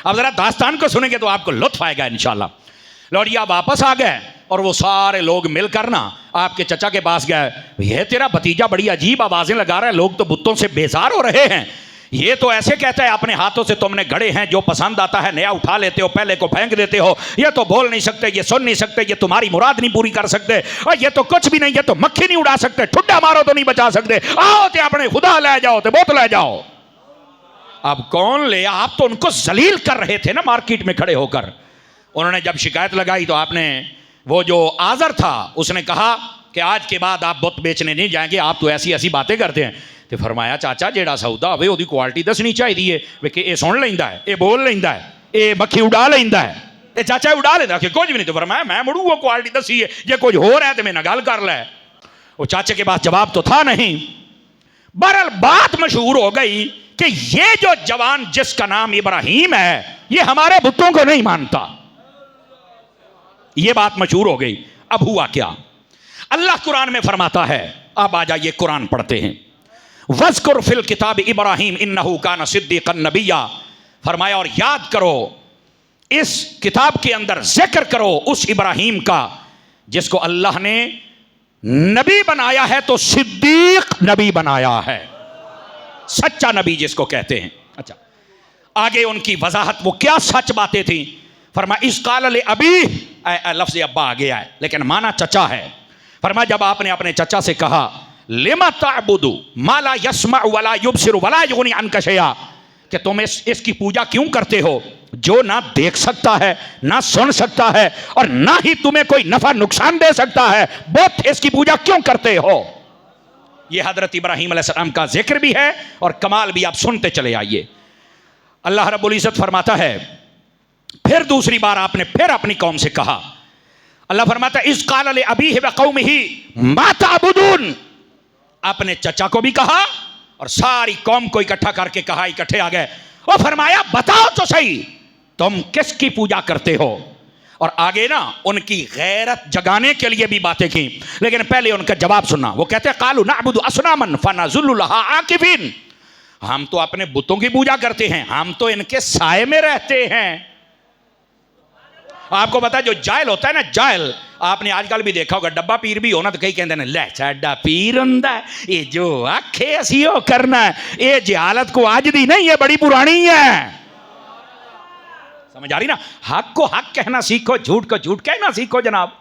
अब जरा दास्तान को सुनेंगे तो आपको लुत्फ आएगा इंशाल्लाह। लौटिया वापस आ गए और वो सारे लोग मिलकर ना आपके चचा के पास गए। ये तेरा भतीजा बड़ी अजीब आवाजें लगा रहा है, लोग तो बुतों से बेजार हो रहे हैं। ये तो ऐसे कहता है अपने हाथों से तुमने गढ़े हैं, जो पसंद आता है नया उठा लेते हो, पहले को फेंक देते हो। ये तो बोल नहीं सकते, ये सुन नहीं सकते, ये तुम्हारी मुराद नहीं पूरी कर सकते, और ये तो कुछ भी नहीं, ये तो मक्खी नहीं उड़ा सकते, ठुड्डा मारो तो नहीं बचा सकते। आओ ते अपने खुदा ले जाओ, ते बोत ले जाओ। अब कौन ले, आप तो उनको जलील कर रहे थे ना मार्केट में खड़े होकर। उन्होंने जब शिकायत लगाई तो आपने, वो जो आजर था उसने कहा कि आज के बाद आप बुत बेचने नहीं जाएंगे, आप तो ऐसी ऐसी बातें करते हैं। तो फरमाया चाचा जेड़ा सौदा होवे ओदी क्वालिटी दसनी चाहिए वे कि ये सुन लेंदा है, ये बोल लेंदा है, ये मक्खी उड़ा लेंदा है, ये चाचा उड़ा लेंदा कि कुछ भी नहीं। तो फरमाया मैं मुड़ू वो क्वालिटी दसी है, जे कुछ हो रहा है तो मेरे गल कर ले। वो चाचे के पास जवाब तो था नहीं। बहरहाल बात मशहूर हो गई कि ये जो जवान जिसका नाम इब्राहिम है ये हमारे बुतों को नहीं मानता। ये बात मशहूर हो गई। अब हुआ क्या, अल्लाह कुरान में फरमाता है, अब आ जाइए कुरान पढ़ते हैं। वज़कुर फिल किताब इब्राहिम इन्नहु कान सिद्दीक़न नबिय्या। फरमाया और याद करो, इस किताब के अंदर जिक्र करो उस इब्राहिम का जिसको अल्लाह ने नबी बनाया है, तो सिद्दीक नबी बनाया है, सच्चा नबी जिसको कहते हैं। अच्छा, आगे उनकी वजाहत वो क्या सच बातें थी। फरमा इस काल अभी लफ्ज़ अब्बा आ गया है लेकिन माना चचा है। फरमा जब आपने अपने चचा से कहा लिमा ताबुदु माला यस्मा वला युबसिरु वला युगनी अन्का शैया, कि तुम इसकी पूजा क्यों करते हो जो ना देख सकता है, ना सुन सकता है, और ना ही तुम्हें कोई नफा नुकसान दे सकता है, बहुत इसकी पूजा क्यों करते हो। यह हजरत इब्राहीम अलैहिस्सलाम का जिक्र भी है और कमाल भी, आप सुनते चले आइए। अल्लाह रब्बुल इज्जत फरमाता है, फिर दूसरी बार आपने फिर अपनी कौम से कहा। अल्लाह फरमाता है इस काल अबीहि व कौमिही मा ताबुदून। अपने चचा को भी कहा और सारी कौम को इकट्ठा करके कहा, इकट्ठे आ गए और फरमाया बताओ तो सही तुम किसकी पूजा करते हो। और आगे ना उनकी गैरत जगाने के लिए भी बातें की, लेकिन पहले उनका जवाब सुनना। वो कहते हैं कालू नअबुदु असनामन फनज़ुल्लु लहा आकिफीन। हम तो अपने बुतों की पूजा करते हैं, हम तो इनके साए में रहते हैं। आपको पता है जो जायल होता है ना, जायल आपने आजकल भी देखा होगा, डब्बा पीर भी हो ना तो कई कहते हैं ले साडा पीर हुंदा ये जो आखे असी ओ करना है। ये जहालत को आज दी नहीं, ये बड़ी पुरानी है। समझ आ रही ना, हक को हक कहना सीखो, झूठ को झूठ कहना सीखो जनाब।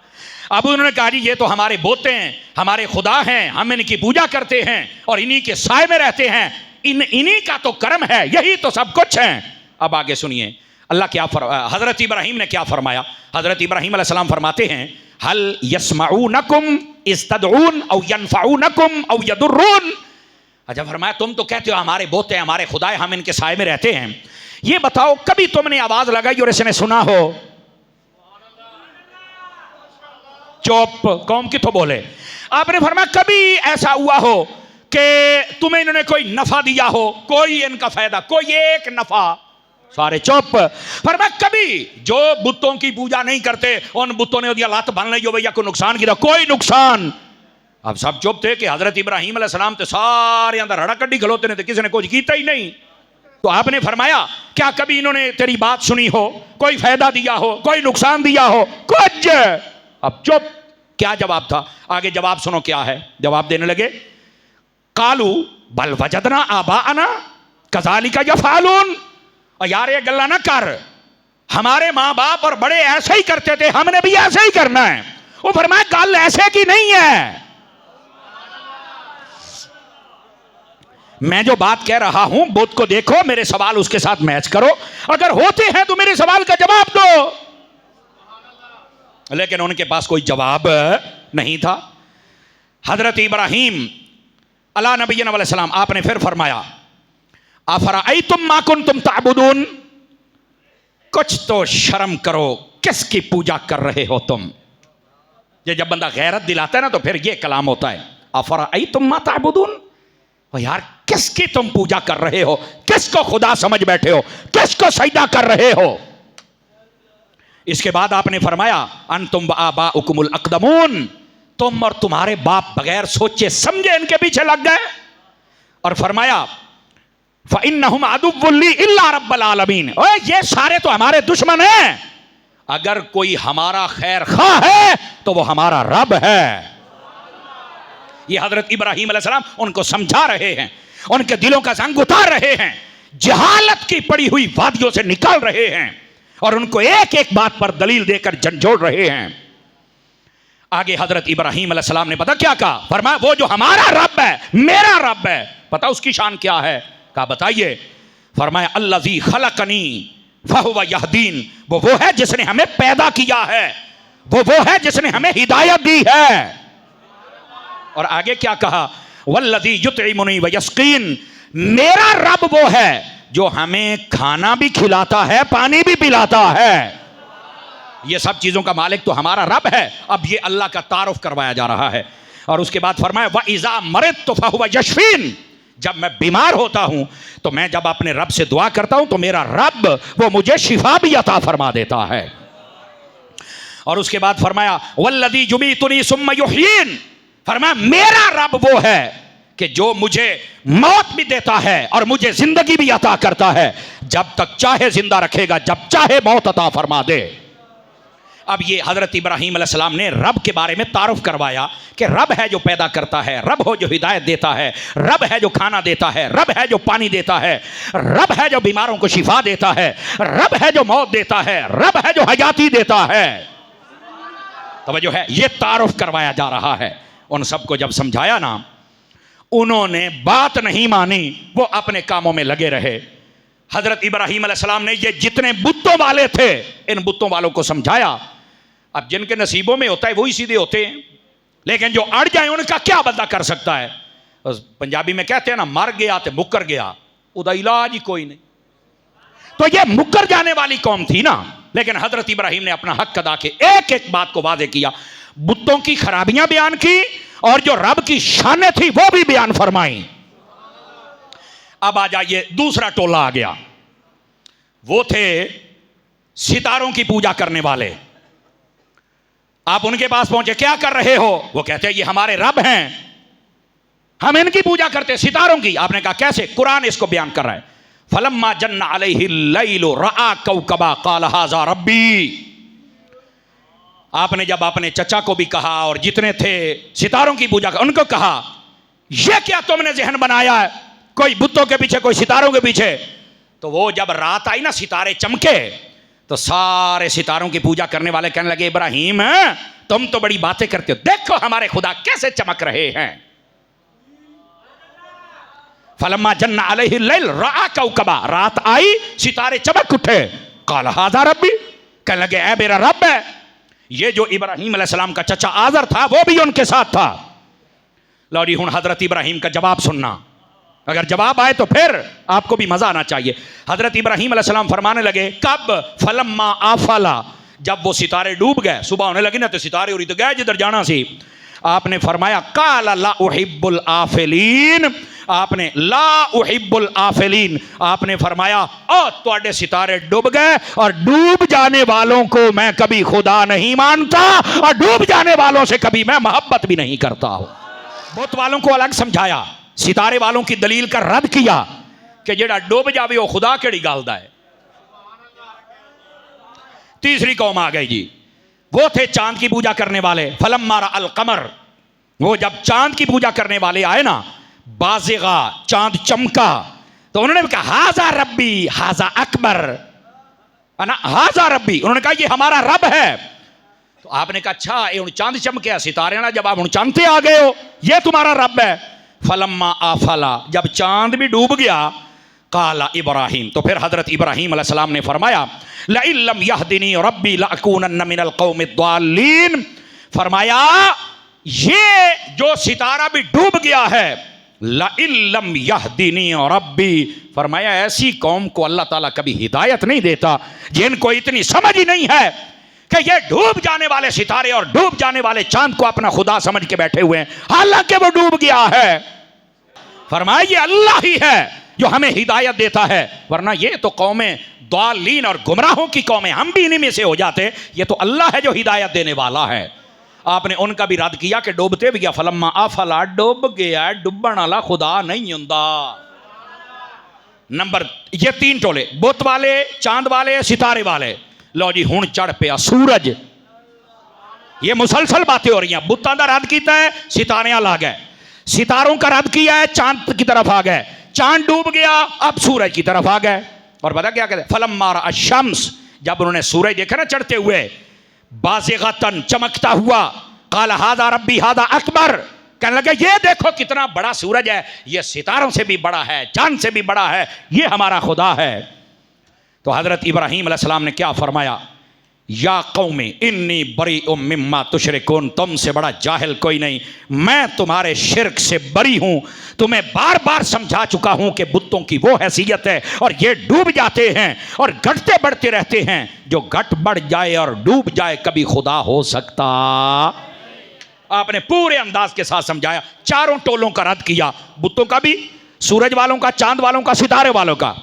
अब उन्होंने कहा जी ये तो हमारे बोते हैं, हमारे खुदा हैं, हम इनकी पूजा करते हैं और इन्हीं के साए में रहते हैं, इन्हीं का तो कर्म है, यही तो सब कुछ है। अब आगे सुनिए अल्लाह क्या हजरत इब्राहीम ने क्या फरमाया। हजरत इब्राहीम अलैहिस्सलाम फरमाते हैं हल यस्माऊनकुम इस्तदऊन औ यनफऊनकुम औ यदुर्रून। अच्छा, फरमाया तुम तो कहते हो हमारे बोते हैं, हमारे खुदा है, हम इनके साए में रहते हैं, ये बताओ कभी तुमने आवाज लगाई और इसने सुना हो। चुप, कौम किथों बोले। आपने फरमाया कभी ऐसा हुआ हो कि तुम्हें इन्होंने कोई नफा दिया हो, कोई इनका फायदा, कोई एक नफा। सारे चुप। फरमाया कभी जो बुतों की पूजा नहीं करते उन बुतों ने लत बन ली हो भैया कोई नुकसान किया, कोई नुकसान। अब सब चुप थे कि हजरत इब्राहीम अलैहिस्सलाम तो सारे अंदर हड़ा कड्डी खलोते ने, किसी ने कुछ किया ही नहीं। तो आपने फरमाया क्या कभी इन्होंने तेरी बात सुनी हो, कोई फायदा दिया हो, कोई नुकसान दिया हो, कुछ। अब चुप। क्या जवाब था, आगे जवाब सुनो क्या है। जवाब देने लगे कालू बल वजदना आबाअना कज़ालिका यफ़अलून। और यार ये गल्ला ना कर, हमारे माँ बाप और बड़े ऐसे ही करते थे, हमने भी ऐसे ही करना है। वो फरमाया गल ऐसे की नहीं है, मैं जो बात कह रहा हूं बुत को देखो, मेरे सवाल उसके साथ मैच करो, अगर होते हैं तो मेरे सवाल का जवाब दो। लेकिन उनके पास कोई जवाब नहीं था। हजरत इब्राहीम अला नबीना अलैहिस्सलाम आपने फिर फरमाया अफराअयतुम मा कुंतुम ताबुदून। कुछ तो शर्म करो, किसकी पूजा कर रहे हो तुम। ये जब बंदा गैरत दिलाता है ना तो फिर ये कलाम होता है अफराअयतुम मा ताबुदून। यार किसकी तुम पूजा कर रहे हो, किसको खुदा समझ बैठे हो, किसको सजदा कर रहे हो। इसके बाद आपने फरमाया अंतुम व आबाउकुमुल अक़दमून। तुम और तुम्हारे बाप बगैर सोचे समझे इनके पीछे लग गए। और फरमाया फ़इन्नहुम अदुव्वुन ली इल्ला रब्बल आलमीन। ओए ये सारे तो हमारे दुश्मन हैं, अगर कोई हमारा खैर खा है तो वो हमारा रब है। ये हजरत इब्राहीम अलैहिस्सलाम उनको समझा रहे हैं, उनके दिलों का जंग उतार रहे हैं, जहालत की पड़ी हुई वादियों से निकाल रहे हैं और उनको एक एक बात पर दलील देकर झंझोड़ रहे हैं। आगे हजरत इब्राहीम अलैहिस्सलाम ने पता क्या कहा, फरमाया वो जो हमारा रब है, मेरा रब है, पता उसकी शान क्या है? कहा बताइए। फरमाया अल्लज़ी खलकनी फहुव यहदीन, वो है जिसने हमें पैदा किया है, वो है जिसने हमें हिदायत दी है। और आगे क्या कहा, वल्लज़ी युतइमुनी व यस्कीन, मेरा रब वो है जो हमें खाना भी खिलाता है, पानी भी पिलाता है। ये सब चीजों का मालिक तो हमारा रब है। अब ये अल्लाह का तारुफ करवाया जा रहा है। और उसके बाद फरमाया व इज़ा मरिदतु फहुव यशफीन, जब मैं बीमार होता हूं तो मैं जब अपने रब से दुआ करता हूं तो मेरा रब वो मुझे शिफा भी अता फरमा देता है। और उसके बाद फरमाया वल्लज़ी युमीतुनी सुम्मा युहयीन, फरमाया मेरा रब वो है कि जो मुझे मौत भी देता है और मुझे जिंदगी भी अता करता है, जब तक चाहे जिंदा रखेगा, जब चाहे मौत अता फरमा दे। अब ये हजरत इब्राहीम अलैहिस्सलाम ने रब के बारे में तारुफ करवाया कि रब है जो पैदा करता है, रब हो जो हिदायत देता है, रब है जो खाना देता है, रब है जो पानी देता है, रब है जो बीमारों को शिफा देता है, रब है जो मौत देता है, रब है जो हयाती देता है। तवज्जो है, ये तारुफ करवाया जा रहा है। उन सबको जब समझाया ना, उन्होंने बात नहीं मानी, वो अपने कामों में लगे रहे। हजरत इब्राहीम अलैहिस्सलाम ने ये जितने बुतों वाले थे, इन बुतों वालों को समझाया। अब जिनके नसीबों में होता है वही सीधे होते हैं, लेकिन जो अड़ जाए उनका क्या बंदा कर सकता है। पंजाबी में कहते हैं ना, मर गया तो मुकर गया, उदा इलाज ही कोई नहीं। तो ये मुकर जाने वाली कौम थी ना, लेकिन हजरत इब्राहीम ने अपना हक अदा के एक एक बात को वादे किया, बुतों की खराबियां बयान की और जो रब की शानें थी वो भी बयान फरमाई। अब आ जाइए, दूसरा टोला आ गया, वो थे सितारों की पूजा करने वाले। आप उनके पास पहुंचे, क्या कर रहे हो? वो कहते हैं ये हमारे रब हैं, हम इनकी पूजा करते, सितारों की। आपने कहा कैसे? कुरान इसको बयान कर रहा है, फलम्मा जन्ना अलैहि लैलु रआ कौकबा काल हाज़ा रब्बी। आपने जब अपने चचा को भी कहा और जितने थे सितारों की पूजा उनको कहा, यह क्या तुमने जहन बनाया है, कोई बुतों के पीछे, कोई सितारों के पीछे? तो वो जब रात आई ना, सितारे चमके, तो सारे सितारों की पूजा करने वाले कहने लगे, इब्राहीम तुम तो बड़ी बातें करते हो, देखो हमारे खुदा कैसे चमक रहे हैं। फलम्मा जन्ना अलैहि लैल रआ कौकबा, रात आई सितारे चमक उठे, काल हाज़ा रब्बी, कहने लगे ऐ मेरा रब है। ये जो इब्राहीम अलैहिस्सलाम का चचा आज़र था वो भी उनके साथ था। लौड़ी हुन हजरत इब्राहीम का जवाब सुनना, अगर जवाब आए तो फिर आपको भी मजा आना चाहिए। हजरत इब्राहीम अलैहिस्सलाम फरमाने लगे, कब? फलम्मा आफला, जब वो सितारे डूब गए, सुबह होने लगी ना, तो सितारे उड़ी तो गए जिधर जाना सी। आपने फरमाया काला ला उहिब्बुल आफिलीन, आपने ला उहिब्बुल आफिलीन, आपने फरमाया ओ तुहाडे सितारे डूब गए और डूब जाने वालों को मैं कभी खुदा नहीं मानता और डूब जाने वालों से कभी मैं मोहब्बत भी नहीं करता हूं। बुत वालों को अलग समझाया, सितारे वालों की दलील का रद्द किया कि जेड़ा डूब जावे वो खुदा केड़ी गल दा है। तीसरी कौम आ गई जी, वो थे चांद की पूजा करने वाले। फलम्मा अल कमर, वो जब चांद की पूजा करने वाले आए ना, बाज़िगा, चांद चमका, तो उन्होंने कहा हाज़ा रब्बी हाज़ा अकबर, हाज़ा रब्बी, उन्होंने कहा ये हमारा रब है। तो आपने कहा अच्छा ये चांद चमके, सितारे ना, जब आप हूं चांदते आ गए हो, ये तुम्हारा रब है। फलम्मा आफला, जब चांद भी डूब गया, काला इब्राहीम, तो फिर हजरत इब्राहीम अलैहिस्सलाम ने फरमाया लइल्लम यहदिनी रब्बी लअकूनन्न मिनल कौमिद्दालीन, फरमाया ये जो सितारा भी डूब गया है, लइल्लम यहदिनी रब्बी, फरमाया ऐसी कौम को अल्लाह ताला कभी हिदायत नहीं देता जिनको इतनी समझ ही नहीं है कि ये डूब जाने वाले सितारे और डूब जाने वाले चांद को अपना खुदा समझ के बैठे हुए हैं, हालांकि वो डूब गया है। फरमाया ये अल्लाह ही है जो हमें हिदायत देता है, वरना ये तो कौमें दालीन और गुमराहों की कौमें, हम भी इन्हीं में से हो जाते। ये तो अल्लाह है जो हिदायत देने वाला है। आपने उनका भी रद्द किया कि डूबते भी गया, फलम्मा आफला, डूब गया, डुबन वाला खुदा नहीं हुंदा। नंबर ये तीन टोले, बुत वाले, चांद वाले, सितारे वाले। लो जी हुण चढ़ पिया सूरज। ये मुसलसल बातें हो रही हैं। बुतां दा रद्द किया है, सितारे ला गए। सितारों का रद्द किया है, चांद की तरफ आ गए। चांद डूब गया, अब सूरज की तरफ आ गए। और पता क्या कहते, फलम्मा रअ अश-शम्स, जब उन्होंने सूरज देखा ना चढ़ते हुए, बाज़िग़तन, चमकता हुआ, क़ाल हाज़ा रब्बी हाज़ा अकबर, कहने लगे ये देखो कितना बड़ा सूरज है, ये सितारों से भी बड़ा है, चांद से भी बड़ा है, ये हमारा खुदा है। तो हजरत इब्राहीम अलैहिस्सलाम ने क्या फरमाया, या कौमी इन्नी बरीउम मिम्मा तुशरिकून, तुमसे बड़ा जाहिल कोई नहीं, मैं तुम्हारे शिरक से बरी हूं। तुम्हें बार बार समझा चुका हूं कि बुतों की वो हैसियत है और ये डूब जाते हैं और घटते बढ़ते रहते हैं। जो घट बढ़ जाए और डूब जाए कभी खुदा हो सकता। आपने पूरे अंदाज के साथ समझाया, चारों टोलों का रद्द किया, बुतों का भी, सूरज वालों का, चांद वालों का, सितारे वालों का।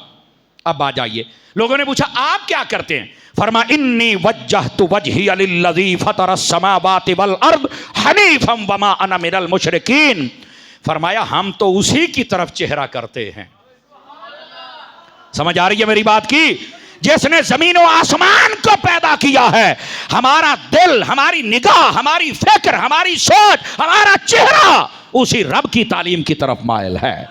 अब आ जाइए, लोगों ने पूछा आप क्या करते हैं? फरमा इन्नी वज्जहतु वजहिया लिल्लज़ी फतरस समावाति वल अर्द हनीफम वमा अना मिनल मुशरिकीन। फरमाया हम तो उसी की तरफ चेहरा करते हैं। समझ आ रही है मेरी बात की? जिसने जमीन और आसमान को पैदा किया है, हमारा दिल, हमारी निगाह, हमारी फिक्र, हमारी सोच, हमारा चेहरा उसी रब की तालीम की तरफ मायल है।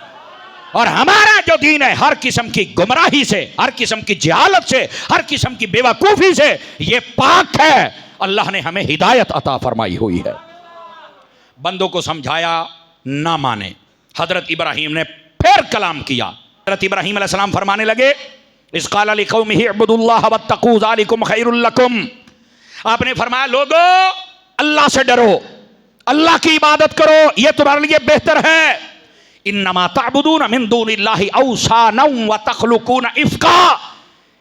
और हमारा जो दीन है हर किस्म की गुमराही से, हर किस्म की जहालत से, हर किस्म की बेवकूफी से ये पाक है। अल्लाह ने हमें हिदायत अता फरमाई हुई है। बंदों को समझाया, ना माने। हजरत इब्राहीम ने फिर कलाम किया। हजरत इब्राहीम अलैहिस्सलाम फरमाने लगे, इस क़ाल लिक़ौमिही इअ्बुदुल्लाह वत्तक़ू ज़ालिकुम खैरुल लकुम। आपने फरमाया लोगो अल्लाह से डरो, अल्लाह की इबादत करो, यह तुम्हारे लिए बेहतर है। इन्नमा तअबुदून मिन दूनिल्लाहि औसानम व तख़लुकून इफ़्का।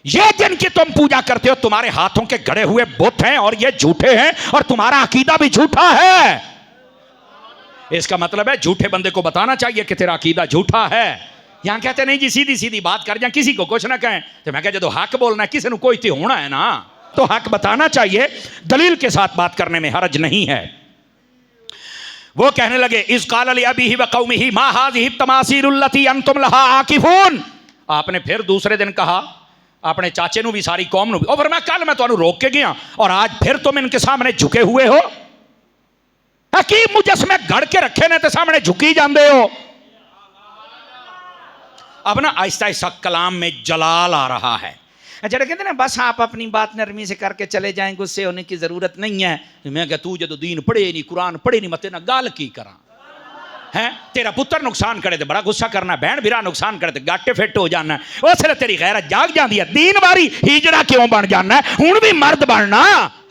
ये जिनकी तुम पूजा करते हो तुम्हारे हाथों के गढ़े हुए बुत हैं और ये झूठे हैं और तुम्हारा अकीदा भी झूठा है। इसका मतलब है झूठे बंदे को बताना चाहिए कि तेरा अकीदा झूठा है। यहां कहते नहीं जी सीधी सीधी बात कर जाए, किसी को कुछ ना कहें। तो मैं कह जो हक बोलना है, किसी ने कोई तो होना है ना, तो हक बताना चाहिए, दलील के साथ बात करने में हरज नहीं है। वो कहने लगे इस क़ाल लिअबीही व क़ौमिही मा हाज़िही तमासीलुल्लती अंतुम लहा आकिफून। आपने फिर दूसरे दिन कहा अपने चाचे नू भी सारी कौम नू भी, और मैं कल मैं तुहानू रोक के गया और आज फिर तुम इनके सामने झुके हुए हो। हकीम मुजस्मे गढ़ के रखे ने ते सामने झुकी जाते हो। अब ना आहिस्ता आहिस्ता कलाम में जलाल आ रहा है। जरा कहते ना बस आप अपनी बात नरमी से करके चले जाएं, गुस्से होने की जरूरत नहीं है। मैं क्या तू जो दीन पढ़े नहीं, कुरान पढ़े नहीं, मत ना गाल की करा है। तेरा पुत्र नुकसान करे तो बड़ा गुस्सा करना, बहन बिरा नुकसान करे तो गाटे फिट हो जाना, उसले तेरी गैरत जाग जाती है। दीन बारी हिजड़ा क्यों बन जाना है, हुण भी मर्द बनना।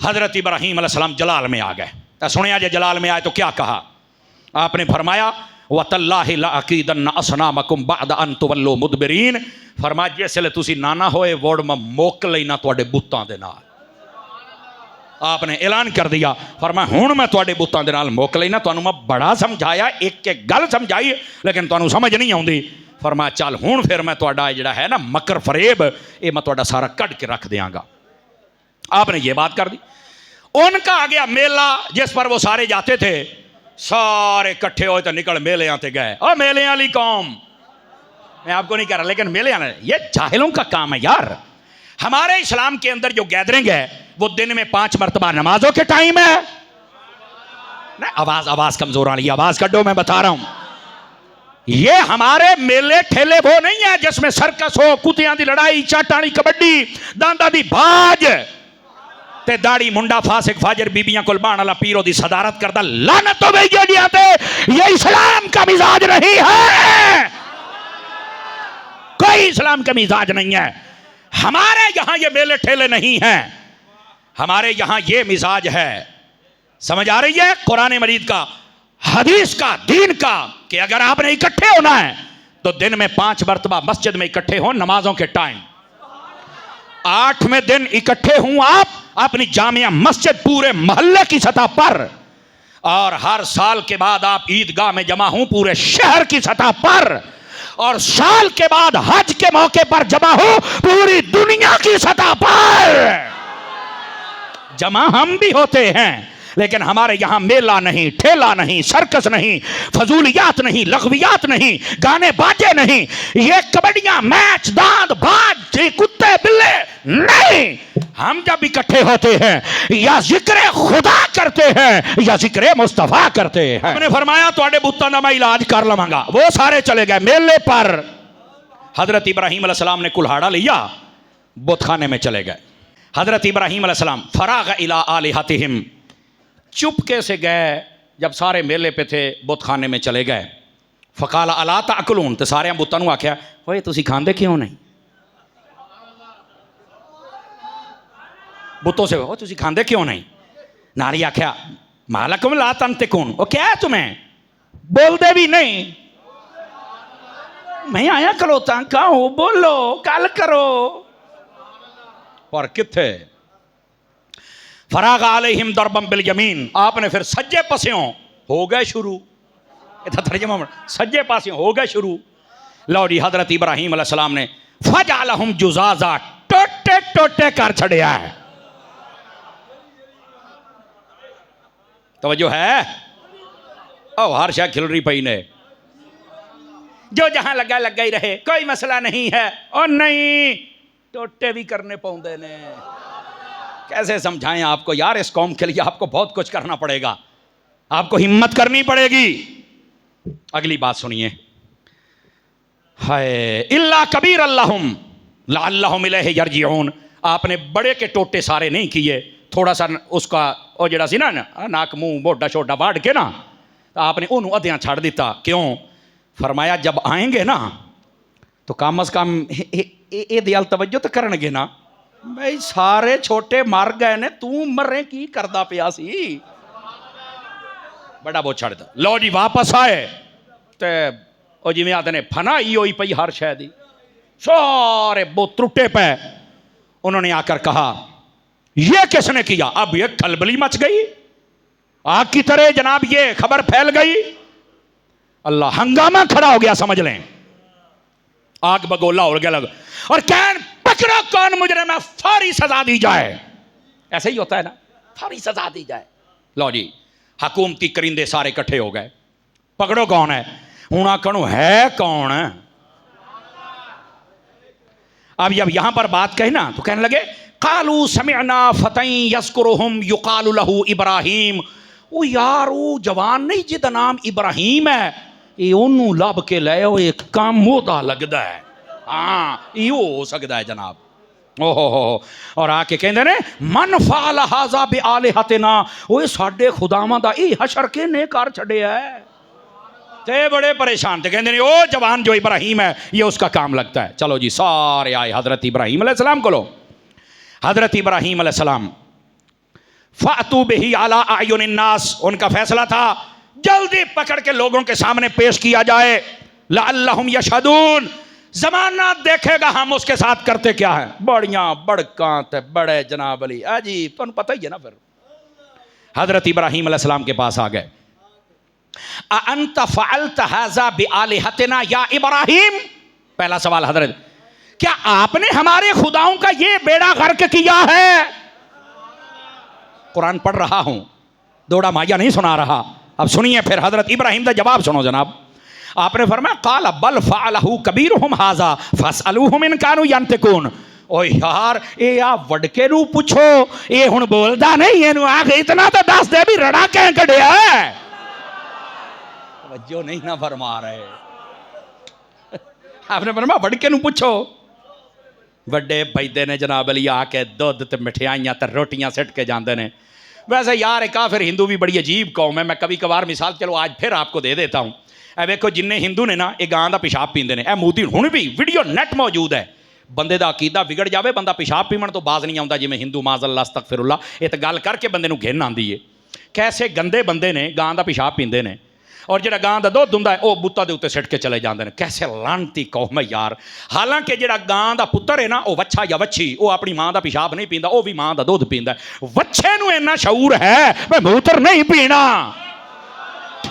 हजरत इब्राहीम अलैहिस्सलाम जलाल में आ गए। सुनिया जे जलाल में आए तो क्या कहा आपने? फरमाया वतल्लाहि लअकीदन्ना असनामकुम बअद अन तुवल्लू मुदबिरीन। फरमाया जिसले तुसी नाना होए वोड़ मैं मोक लेना तुहाडे बुत्तां दे नाल। आपने ऐलान कर दिया, फरमाया हुण मैं तुहाडे बुत्तां दे नाल मोक लेना। तुहानू मैं बड़ा समझाया, एक एक गल समझाई लेकिन तुहानू समझ नहीं आउंदी। फरमाया चल हुण फिर मैं तुहाडा जिहड़ा है ना मकर फरेब, ये मैं तुहाडा सारा कट के रख देंगा। आपने ये बात कर दी। उनका आ गया मेला जिस पर वो सारे जाते थे, सारे इकट्ठे हो तो निकल मेले आते गए। और मेले वाली कौम मैं आपको नहीं कह रहा, लेकिन मेले आने ये जाहिलों का काम है यार। हमारे इस्लाम के अंदर जो गैदरिंग है वो दिन में 5 मरतबा नमाजों के टाइम है ना। आवाज कमजोर आ रही है, आवाज कड्डो, मैं बता रहा हूं। ये हमारे मेले ठेले वो नहीं है जिसमें सर्कस हो, कुतियां दी लड़ाई, चाटानी कबड्डी, दांदा दी भाज ते दाढ़ी मुंडा फासिक फाजर बीबियां कुर्बान वाला पीरो दी सदारत करता। लानत हो गई ये इस्लाम का मिजाज नहीं है, कोई इस्लाम का मिजाज नहीं है। हमारे यहां ये मेले ठेले नहीं हैं, हमारे यहां ये मिजाज है। समझ आ रही है? कुरान मजीद का, हदीस का, दीन का, कि अगर आपने इकट्ठे होना है तो दिन में 5 मरतबा मस्जिद में इकट्ठे हो नमाजों के टाइम। 8वें दिन इकट्ठे हूं आप अपनी जामिया मस्जिद पूरे मोहल्ले की सतह पर, और हर साल के बाद आप ईदगाह में जमा हूं पूरे शहर की सतह पर, और साल के बाद हज के मौके पर जमा हो पूरी दुनिया की सतह पर। जमा हम भी होते हैं, लेकिन हमारे यहाँ मेला नहीं, ठेला नहीं, सर्कस नहीं, फजूलियात नहीं, लग़वियात नहीं, गाने बाजे नहीं, ये कबड्डियां, मैच, दांत बाज, कुत्ते बिल्ले नहीं। हम जब इकट्ठे होते हैं या जिक्र खुदा करते हैं या जिक्र मुस्तफा करते हैं। हमने फरमाया तुहाडे बुत्तां दा मैं इलाज कर लवांगा। वो सारे चले गए मेले पर। हजरत इब्राहीम अलैहिस्सलाम ने कुल्हाड़ा लिया, बुतखाने में चले गए। हजरत इब्राहीम अलैहिस्सलाम फराग इला आलिहतिहिम, चुपके से गए। जब सारे मेले पे थे, बुतखाने में चले गए। फ़क़ाल अला ताकुलून, तो सारे बुत्तां नूं आख्या, ओए तुसीं खांदे क्यों नहीं? बुतों से हो तुसीं खांदे क्यों नहीं? नारी आख्या मालकुम ला तंतिकून, वो क्या है तुम्हें, बोलते भी नहीं? मैं आया खलोता कहूं, बोलो गल करो। पर किथे फराग अलैहिम दरबम बिल यमीन, आपने फिर सज्जे पासियों हो गए शुरू। इतना तर्जुमा सज्जे पासियों हो गए शुरू। लो जी, हजरत इब्राहीम अलैहिस्सलाम ने फजअलहुम जुज़ाज़ा, टोटे टोटे कर छड़िया है। तवज्जो है? ओ हर शय खिल रही पई ने, जो जहां लगा लगा ही रहे, कोई मसला नहीं है। और नहीं, टोटे भी करने पौंदे ने। कैसे समझाएं आपको यार, इस कौम के लिए आपको बहुत कुछ करना पड़ेगा, आपको हिम्मत करनी पड़ेगी। अगली बात सुनिए, हाय इल्ला कबीर अल्लाहुम लअल्लहुम इलैहि यरजिऊन। आपने बड़े के टोटे सारे नहीं किए, थोड़ा सा उसका वो जड़ा सी ना नाक मुंह मोटा छोटा वाड़ के ना, तो आपने उन्होंने अद्धियां छड़ दिता। क्यों? फरमाया जब आएंगे ना तो कम अज कम ये दयाल तवज्जो तो करनगे ना। भाई सारे छोटे मर गए ने, तू मरे की करदा पिया सी? बड़ा बहुत छड़ दिता। लो जी वापस आए तो जिवें आते ने फनाई होई पई हर शय दी, सारे बहुत त्रुटे पे। उन्होंने आकर कहा ये किसने किया? अब ये खलबली मच गई, आग की तरह जनाब ये खबर फैल गई। अल्लाह, हंगामा खड़ा हो गया समझ लें, आग बगोला हो गया लग। और कैन पकड़ो कौन मुजरिम है, फौरी सजा दी जाए। ऐसे ही होता है ना, फौरी सजा दी जाए। लो जी, हुकूमती करिंदे सारे इकट्ठे हो गए, पकड़ो कौन है। हूं आखणु है कौन? अब जब यहां पर बात कही ना तो कहने लगे कालू समिअना फतई यस्कुरुहुम युकालु लहू इब्राहीम। ओ यार, वो जवान नहीं जिदा नाम इब्राहीम है, ये ओनू लभ के ले एक काम ओदा लगदा है। हाँ, यो हो सकता है जनाब। ओहो हो। और आके कहते ने मन फाल हाजा बे आलिहतिना, ओए साडे खुदावां दा ई हशर किने कर छड़िया है। ते बड़े परेशान थे, कहते ओ जवान जो इब्राहीम है ये उसका काम लगता है। चलो जी, सारे आए हजरत इब्राहीम अलैहिस्सलाम को। लो हजरत इब्राहीम अलैहिस्सलाम फातू बिही अला अयुनिन नास, उनका फैसला था जल्दी पकड़ के लोगों के सामने पेश किया जाए। लअल्लहुम यशहदून, जमाना देखेगा हम उसके साथ करते क्या है। बड़ियां बड़कांत बड़े जनाब अली अजीब, तुम पता ही है ना। फिर हजरत इब्राहीम अलैहिस्सलाम के पास आ गए। अअंत फअलत हाज़ा बिआलिहतिना या इब्राहीम, पहला सवाल हजरत, क्या आपने हमारे खुदाओं का ये बेड़ा गर्क किया है? कुरान पढ़ रहा हूं, दौड़ा माया नहीं सुना रहा। अब सुनिए फिर हजरत इब्राहीम का जवाब सुनो जनाब। आपने फरमाया काल बल फअलहु कबीरुहुम हाज़ा फसअलूहुम इन कानू यंतिकून। ओ यार, ये आ वडके नू पूछो, ये हुण बोलदा नहीं, इहनू आख इतना तो दस दे भी रड़ा कैं कढ़िया है। तवज्जो नहीं ना फरमा रहे। आपने फरमाया वडके नू पूछो। ਵੱਡੇ ਬੈਦੇ ने जनाब अली आके दुध तो मिठाइयाँ तो रोटियाँ सिट के जाते हैं। वैसे यार काफिर हिंदू भी बड़ी अजीब कौम है। मैं कभी कभार मिसाल चलो आज फिर आपको दे देता हूँ। ए वेखो जिन्ने हिंदू ने ना ये गां का पेशाब पींदे ने, मोदी हुण भी वीडियो नेट मौजूद है। बंदे का अकीदा बिगड़ जाए, बंदा पेशाब पीवन तो बाज नहीं आता, जिमें हिंदू माज़अल्लाह अस्तगफिरुल्लाह, ये तो गल करके बंदे नूं घिन आती है। कैसे गंदे बंदे ने गां का पेशाब पींदे ने, और जो गां का दुध हुंदा है वह बुत्ता के उत्ते सिट के चले जाते हैं। कैसे लानती कौम है यार। हालांकि जो गां का पुत्तर है ना, वह वच्छा या वच्छी, वह अपनी मां का पेशाब नहीं पींदा, वह भी मां का दुध पींदा। वच्छे नूं इन्ना शऊर है मैं मूत्र नहीं पीना।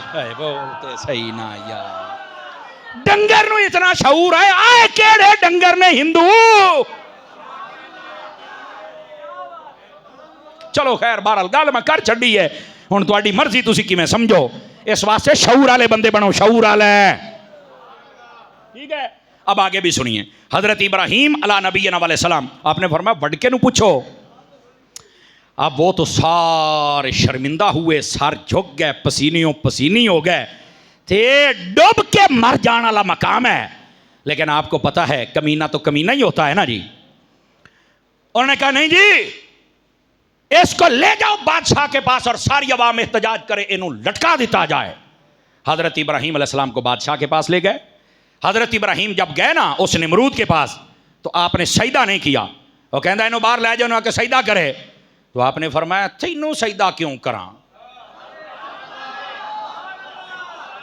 बोलते सही ना यार, डंगर नूं इतना शऊर है। आए केड़े डंगर ने हिंदू। चलो खैर बहरहाल गल मैं कर छड्डी है। हुण तुहाडी मर्जी, तुसीं किवें समझो। इस वास्ते शऊर वाले बंदे बनो, शऊर वाले। ठीक है, अब आगे भी सुनिए। हजरत इब्राहीम अला नबीना अलैहिस्सलाम, आपने फरमाया वडके नूं पूछो। अब वो तो सारे शर्मिंदा हुए, सर झुक गए, पसीनियों पसीनी हो गए थे, डूब के मर जाने वाला मकाम है। लेकिन आपको पता है कमीना तो कमीना ही होता है ना जी। उन्होंने कहा नहीं जी, इसको ले जाओ बादशाह के पास और सारी अवाम एहतजाज करे, इन्हों लटका दिता जाए। हजरत इब्राहीम अलैहिस्सलाम को बादशाह के पास ले गए। हजरत इब्राहीम जब गए ना उस निमरूद के पास, तो आपने सजदा नहीं किया। वो कहता इन्हों बाहर ले जाओ, आके सजदा करे। तो आपने फरमाया तैनू सजदा क्यों करा,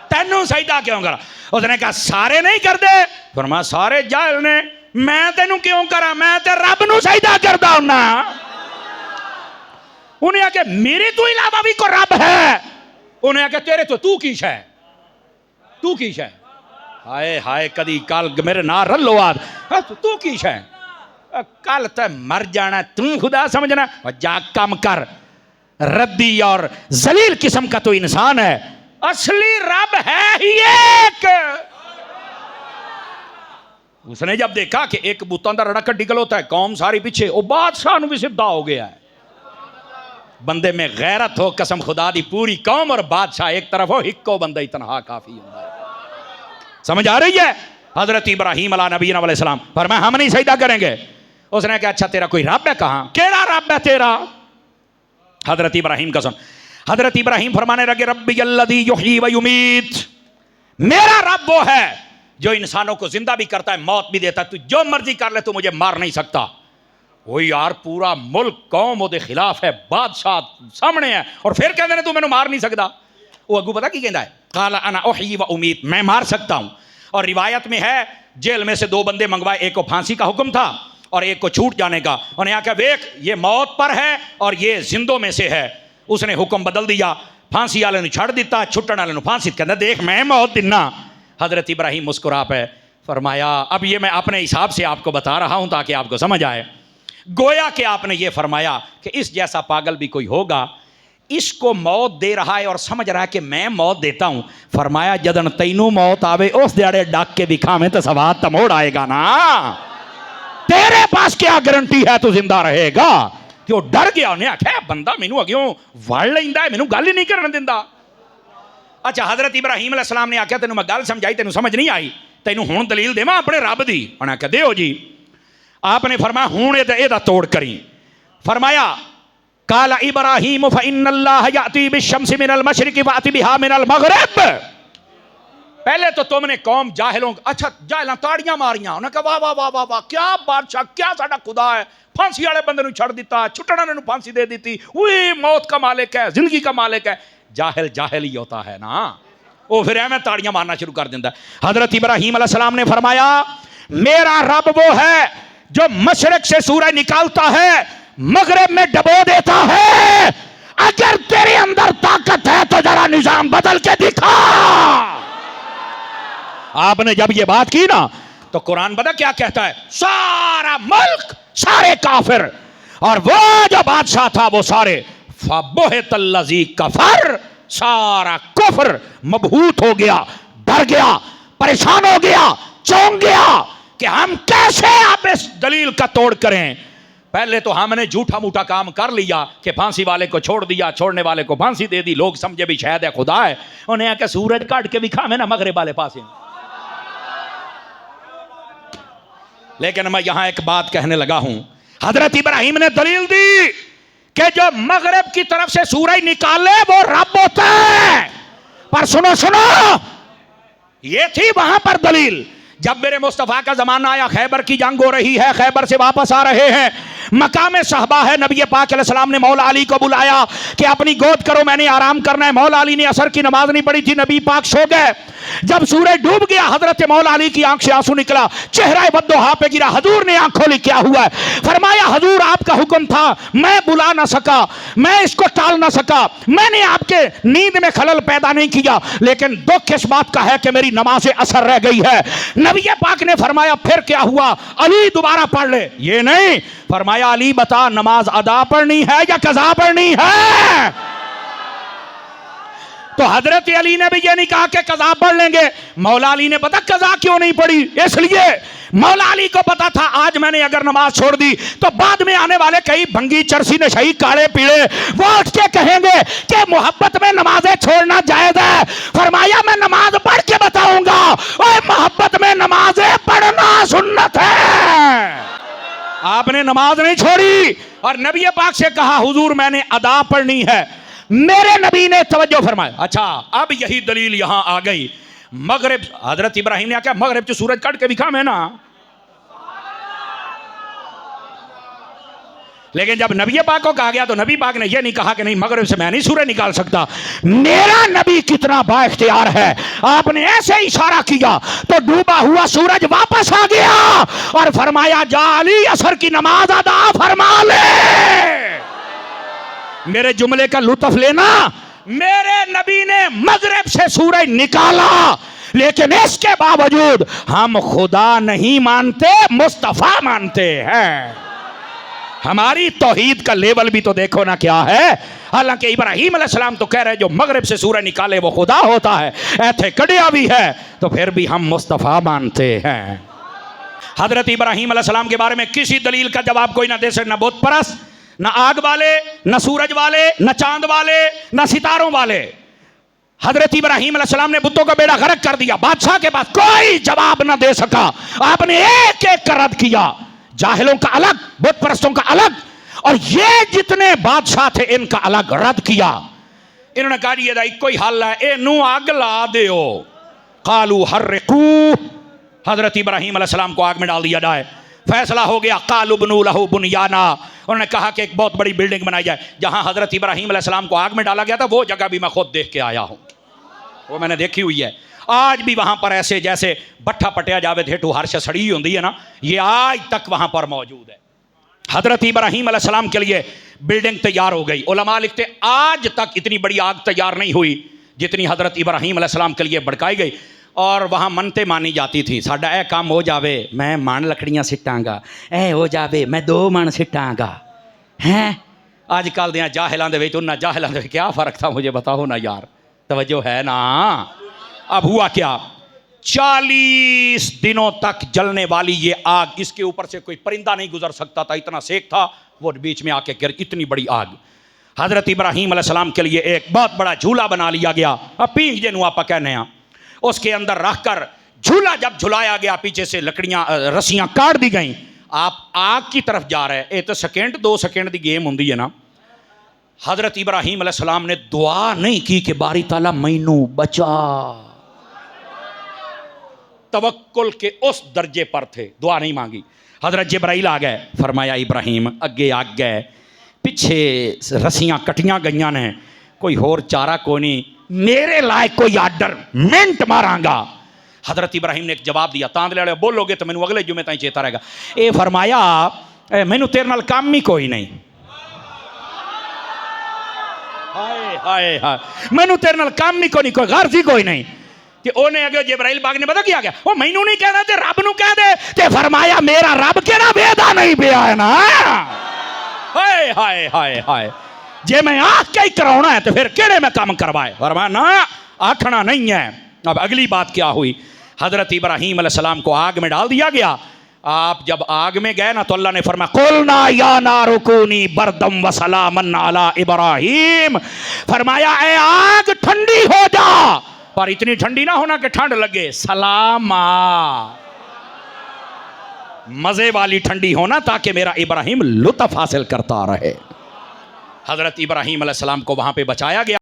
तैनू सजदा क्यों करा। उसने कहा सारे नहीं करते। फरमाया सारे जाहिल ने, मैं तेनू क्यों करा, मैं ते रब नू सजदा करदा हुन्ना। उन्हें आके मेरे तो इलावा भी कोई रब है। उन्हें आके तेरे तो तू की शै, तू की शै। हाय हाय, कदी कल मेरे ना रलो आद, तू की शै, कल तो मर जाना, तू खुदा समझना। जा कम कर, रद्दी और जलील किस्म का तो इंसान है, असली रब है ही एक। उसने जब देखा कि एक बुतां दा रड़ा कड्डी होता है, कौम सारी पीछे, वो बादशाह नूं भी सिद्धा हो गया है। बंदे में गैरत हो, कसम खुदा दी, पूरी कौम और बादशाह एक तरफ हो, हिक्को बंदा ही तनहा काफी होता है। समझ आ रही है। हजरत इब्राहीम अला नबीना अलैहिस्सलाम पर मैं हम नहीं सजदा करेंगे। उसने कहा अच्छा तेरा कोई रब है, कहां, केड़ा रब है तेरा। हजरत इब्राहीम का सुन, हजरत इब्राहीम फरमाने लगे रब्बी अल्लज़ी युहयी व युमीत, मेरा रब वो है जो इंसानों को जिंदा भी करता है, मौत भी देता है। तू जो मर्जी कर ले, तू मुझे मार नहीं सकता। वो यार पूरा मुल्क कौम ओदे खिलाफ है, बादशाह सामने है, और फिर कहते हैं तू मैंने मार नहीं सकता। वो अगू पता की कहता है, काला अना उहयी व उमीत, मैं मार सकता हूं। और रिवायत में है जेल में से दो बंदे मंगवाए, एक को फांसी का हुक्म था और एक को छूट जाने का। उन्हें आके देख ये मौत पर है और ये जिंदों में से है। उसने हुक्म बदल दिया, फांसी वाले ने छड़ दिता, छुट्टन वाले ने फांसी। कहता देख मैं मौत दिना। हजरत इब्राहीम मुस्कुरा पे फरमाया, अब ये मैं अपने हिसाब से आपको बता रहा हूं ताकि आपको समझ आए। गोया कि आपने ये फरमाया कि इस जैसा पागल भी कोई होगा, इसको मौत दे रहा है और समझ रहा है कि मैं मौत देता हूं। फरमाया जदन तैनू मौत आवे उस दिहाड़े डाक के दिखावे तो सवाद तो मोड़ आएगा ना। तेरे पास क्या गारंटी है तू जिंदा रहेगा। कि डर गया, उन्हें आख्या बंदा मैनू अग्यों वड़ लेंदा है, मैनू गल ही नहीं करने दिंदा। अच्छा हजरत इब्राहीम अलैहिस्सलाम ने आख्या तेनू मैं गल समझाई, तेनू समझ नहीं आई, तेनू हुण दलील देवां अपने रब दी। उन्हें आख्या देओ जी। आपने फरमाया हुण एदा तोड़ करी। फरमाया काला इब्राहीम फइन्नल्लाह याती बिश्शम्सि मिनल मशरिक़ि वाती बिहा मिनल मग़रिब। पहले तो तुमने कौम जाहिलों, अच्छा जाहिलां ताड़ियां मारियां। उन्हें कहा वाह वाह वाह वाह वाह, क्या बादशाह, क्या साडा खुदा है, फांसी वाले बंदे नूं छड़ दिता, छुट्टण वाले नूं फांसी दे दी, वही मौत का मालिक है, जिंदगी का मालिक है। जाहिल जाहिल ही होता है ना, वो फिर एवं ताड़ियां मारना शुरू कर देता है। हजरत इब्राहीम अलैहिस्सलाम ने फरमाया मेरा रब वो है जो मशरिक से सूरज निकालता है, मगरिब में डबो देता है। अगर तेरे अंदर ताकत है तो जरा निजाम बदल के दिखा। आपने जब ये बात की ना तो कुरान पता क्या कहता है, सारा मुल्क, सारे काफिर और वो जो बादशाह था वो सारे, फबुहितल्लज़ी कफर, सारा कुफ्र मबहूत हो गया, डर गया, परेशान हो गया, चौंक गया कि हम कैसे आप इस दलील का तोड़ करें। पहले तो हमने झूठा मूठा काम कर लिया कि फांसी वाले को छोड़ दिया, छोड़ने वाले को फांसी दे दी, लोग समझे भी शायद है खुदा है। उन्हें आके सूरज काट के भी खावे ना मगरिब वाले पास। लेकिन मैं यहां एक बात कहने लगा हूं, हजरत इब्राहीम ने दलील दी कि जो मगरिब की तरफ से सूरज निकाले वो रब होता है। पर सुनो सुनो, ये थी वहां पर दलील। जब मेरे मुस्तफा का जमाना आया, खैबर की जंग हो रही है, खैबर से वापस आ रहे हैं, मकाम सहबा है, नबी पाक अलैहिस्सलाम ने मौला अली को बुलाया कि अपनी गोद करो, मैंने आराम करना है। मौला अली ने असर की नमाज नहीं पढ़ी थी, नबी पाक सो गए। जब सूरज डूब गया, हजरत मौला अली की आंख से आंसू निकला, चेहरा बद्दोहा पे गिरा। हजूर ने आंख खोली, क्या हुआ है? फरमाया हजूर आपका हुक्म था, मैं बुला ना सका, मैं इसको टाल ना सका, मैंने आपके नींद में खलल पैदा नहीं किया, लेकिन दुख इस बात का है कि मेरी नमाज असर रह गई है। नबी पाक ने फरमाया फिर क्या हुआ? अली दोबारा पढ़ ले। ये नहीं, फरमाया अली बता नमाज अदा पढ़नी है या कज़ा पढ़नी है? तो हजरत अली ने भी ये नहीं कहा कि कज़ा पढ़ लेंगे। मौला अली ने पता कज़ा क्यों नहीं पढ़ी? इसलिए मौला अली को पता था आज मैंने अगर नमाज छोड़ दी तो बाद में आने वाले कई भंगी चरसी नशई काले पीले वो उठ के कहेंगे कि मोहब्बत में नमाजें छोड़ना जायज है। फरमाया मैं नमाज पढ़ के बताऊंगा और मोहब्बत में नमाजें पढ़ना सुन्नत है। आपने नमाज नहीं छोड़ी और नबी पाक से कहा हुजूर मैंने अदा पढ़नी है। मेरे नबी ने तवज्जो फरमाया। अच्छा अब यही दलील यहां आ गई। मगरिब हजरत इब्राहिम ने क्या मगरिब से सूरज कट के दिखा मैं ना, लेकिन जब नबी पाक को कहा गया तो नबी पाक ने यह नहीं कहा कि नहीं मगरिब से मैं नहीं सूरज निकाल सकता। मेरा नबी कितना बाइख्तियार है, आपने ऐसे इशारा किया तो डूबा हुआ सूरज वापस आ गया और फरमाया जा अली असर की नमाज अदा फरमा ले। मेरे जुमले का लुत्फ लेना, मेरे नबी ने मगरिब से सूरज निकाला लेकिन इसके बावजूद हम खुदा नहीं मानते मुस्तफा मानते हैं। हमारी तौहीद का लेवल भी तो देखो ना क्या है। हालांकि इब्राहिम अलैहिस्सलाम तो कह रहे हैं जो मगरिब से सूरज निकाले वो खुदा होता है, ऐथे कड़िया भी है तो फिर भी हम मुस्तफा मानते हैं। हजरत इब्राहिम अलैहिस्सलाम के बारे में किसी दलील का जवाब कोई ना दे सके, न बुत परस्त, न आग वाले, न सूरज वाले, न चांद वाले, न सितारों वाले। हजरत इब्राहिम अलैहिस्सलाम ने बुतों का बेड़ा गर्क कर दिया, बादशाह के पास कोई जवाब न दे सका। आपने एक एक का रद्द किया, जाहिलों का अलग, बुत परस्तों का अलग, और ये जितने बादशाह थे इनका अलग रद्द किया। इन्होंने कहा ये दाई कोई हल है, इनू आग ला दियो। कालू हर्रिकू, हजरत इब्राहिम अलैहिस्सलाम को आग में डाल दिया जाए। फैसला हो गया। कालू बनु लहू बुनियाना, उन्होंने कहा कि एक बहुत बड़ी बिल्डिंग बनाई जाए। जहां हजरत इब्राहिम अलैहिस्सलाम को आग में डाला गया था वो जगह भी मैं खुद देख के आया हूं, वो मैंने देखी हुई है। आज भी वहां पर ऐसे जैसे भट्ठा पटिया जावे हेठू हर्ष सड़ी होती है ना, ये आज तक वहां पर मौजूद है। हजरत इब्राहिम अलैहिस्सलाम के लिए बिल्डिंग तैयार हो गई। उलमा लिखते आज तक इतनी बड़ी आग तैयार नहीं हुई जितनी हजरत इब्राहिम अलैहिस्सलाम के लिए भड़काई गई। और वहाँ मनते मानी जाती थी, साडा ए काम हो जावे मैं मन लकड़ियाँ सिटांगा, ए हो जावे मैं 2 मन सिटांगा। हैं अजकल दियां जाहिलां दे विच उन्हां जाहिलां दे क्या फ़र्क था मुझे बताओ ना यार, तवज्जो है ना। अब हुआ क्या, 40 दिनों तक जलने वाली ये आग, इसके ऊपर से कोई परिंदा नहीं गुजर सकता था, इतना सेक था। वो बीच में आके गिर, इतनी बड़ी आग। हजरत इब्राहिम अलैहिस्सलाम के लिए एक बहुत बड़ा झूला बना लिया गया। अब पींघ जिन्हों आप कहने हैं, उसके अंदर रखकर झूला जब झुलाया गया, पीछे से लकड़ियां रस्सियां काट दी गई। आप आग की तरफ जा रहे हैं, ये तो सेकेंड 2 सेकेंड की गेम होंगी है ना। हजरत इब्राहिम अलैहिस्सलाम ने दुआ नहीं की कि बारी ताला मैनू बचा, तवक्कुल के उस दर्जे पर थे, दुआ नहीं मांगी। हजरत जिब्राइल आ गए, फरमाया इब्राहिम अगे आ गए, पीछे रस्सियां कटियां गई ने, कोई होर चारा कोई नहीं, मेरे लायक कोई आर्डर मिनट मारांगा। हजरत इब्राहिम ने एक जवाब दिया, तांदले वाले बोलोगे तो मैनू अगले जुमे ताईं चेता रहेगा। ये फरमाया मैनू तेरे नाल काम ही कोई नहीं, हाय हाय हाय, मैनू तेरे नाल काम ही कोई नहीं, कोई गर्ज ही कोई नहीं। कि ओने अगे जिब्राइल पाक ने पता क्या गया, वो मैनू नहीं कहना ते रब नू कह दे। ते फरमाया मेरा रब केड़ा वेदा नहीं पिया है ना। हाय हाय हाय हाय, जे मैं आख के ही कराना है तो फिर केड़े में काम करवाए। फरमाया ना आखना नहीं है। अब अगली बात क्या हुई, हजरत इब्राहिम अलैहिस्सलाम को आग में डाल दिया गया। आप जब आग में गए ना तो अल्लाह ने फरमाया कुलना या नारुकूनी बरदम व सलामन अला इब्राहिम, फरमाया ए आग ठंडी हो जा, पर इतनी ठंडी ना होना कि ठंड लगे, सलामा, मजे वाली ठंडी होना ताकि मेरा इब्राहिम लुत्फ हासिल करता रहे। हजरत इब्राहिम अलैहिस्सलाम को वहां पे बचाया गया।